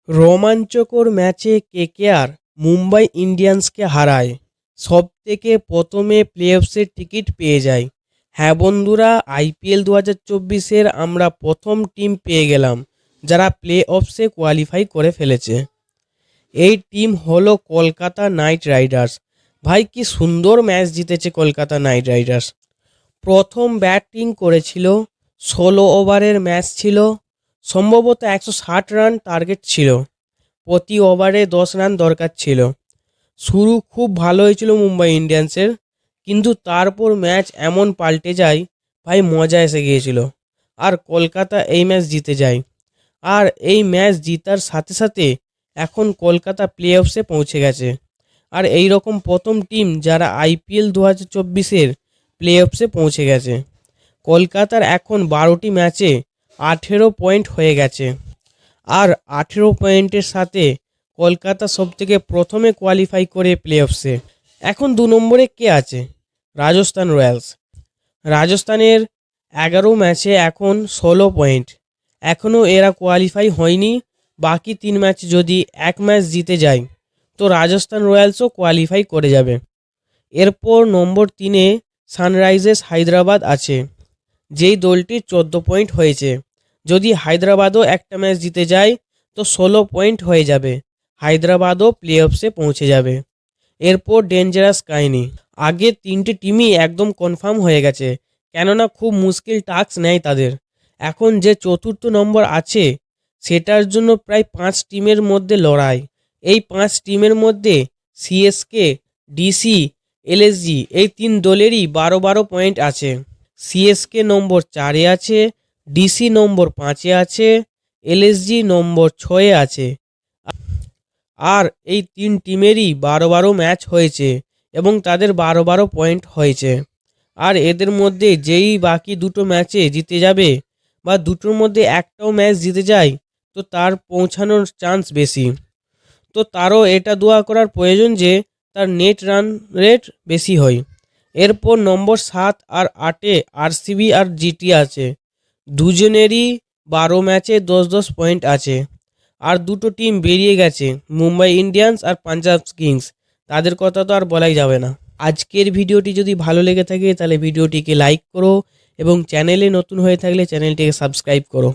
রোমাঞ্চকর ম্যাচে কেকেআর মুম্বাই ইন্ডিয়ান্সকে হারায়, সবথেকে প্রথমে প্লে অফসের টিকিট পেয়ে যায়। হ্যাঁ বন্ধুরা, আইপিএল 2024-এর আমরা প্রথম টিম পেয়ে গেলাম যারা প্লে অফসে কোয়ালিফাই করে ফেলেছে। এই টিম হলো কলকাতা নাইট রাইডার্স। ভাই কি সুন্দর ম্যাচ জিতেছে কলকাতা নাইট রাইডার্স। প্রথম ব্যাটিং করেছিল, 16 ওভারের ম্যাচ ছিল, সম্ভবত 160 রান টার্গেট ছিল, প্রতি ওভারে 10 রান দরকার ছিল। শুরু খুব ভালো হয়েছিল মুম্বাই ইন্ডিয়ান্সের, কিন্তু তারপর ম্যাচ এমন পাল্টে যায়, ভাই মজা এসে গিয়েছিল। আর কলকাতা এই ম্যাচ জিতে যায়। আর এই ম্যাচ জিতার সাথে সাথে এখন কলকাতা প্লে অফসে পৌঁছে গেছে। আর এই রকম প্রথম টিম যারা আইপিএল 2024-এর প্লে অফসে পৌঁছে গেছে। কলকাতার এখন 12টি ম্যাচে 18 পয়েন্ট হয়ে গেছে। আর 18 পয়েন্টের সাথে কলকাতা সবথেকে প্রথমে কোয়ালিফাই করে প্লে অফসে। এখন 2 নম্বরে কে আছে? রাজস্থান রয়্যালস। রাজস্থানের 11 ম্যাচে এখন 16 পয়েন্ট। এখনও এরা কোয়ালিফাই হয়নি। বাকি 3 ম্যাচ যদি এক ম্যাচ জিতে যায় তো রাজস্থান রয়্যালসও কোয়ালিফাই করে যাবে। এরপর নম্বর 3-এ সানরাইজার্স হায়দ্রাবাদ আছে, যেই দলটির 14 পয়েন্ট হয়েছে। যদি হায়দ্রাবাদও একটা ম্যাচ জিতে যায় তো 16 পয়েন্ট হয়ে যাবে, হায়দ্রাবাদও প্লে অফসে পৌঁছে যাবে। এরপর ডেঞ্জারাস কাহিনী। আগে 3টে টিমই একদম কনফার্ম হয়ে গেছে, কেননা খুব মুশকিল টাস্ক নেয় তাদের। এখন যে 4র্থ নম্বর আছে সেটার জন্য প্রায় 5 টিমের মধ্যে লড়াই। এই 5 টিমের মধ্যে সিএসকে, ডিসি, এলএসজি এই 3 দলেরই 12 পয়েন্ট আছে। সিএসকে নম্বর 4-এ আছে, ডিসি নম্বর 5-এ আছে, এলএসজি নম্বর 6-এ আছে। আর এই 3 টিমেরই 12 ম্যাচ হয়েছে এবং তাদের 12 পয়েন্ট হয়েছে। আর এদের মধ্যে যেই বাকি 2টো ম্যাচে জিতে যাবে বা 2টোর মধ্যে একটাও ম্যাচ জিতে যায় তো তার পৌঁছানোর চান্স বেশি। তো তারও এটা দোয়া করার প্রয়োজন যে তার নেট রান রেট বেশি হয়। এরপর নম্বর 7 আর 8-এ আরসিবি আর জিটি আছে। দুজনেরই 12 ম্যাচে 10 পয়েন্ট আছে। আর 2টো টিম বেরিয়ে গেছে, মুম্বাই ইন্ডিয়ান্স আর পাঞ্জাব কিংস। তাদের কথা তো আর বলাই যাবে না। আজকের ভিডিওটি যদি ভালো লেগে থাকে তাহলে ভিডিওটিকে লাইক করো এবং চ্যানেলে নতুন হয়ে থাকলে চ্যানেলটিকে সাবস্ক্রাইব করো।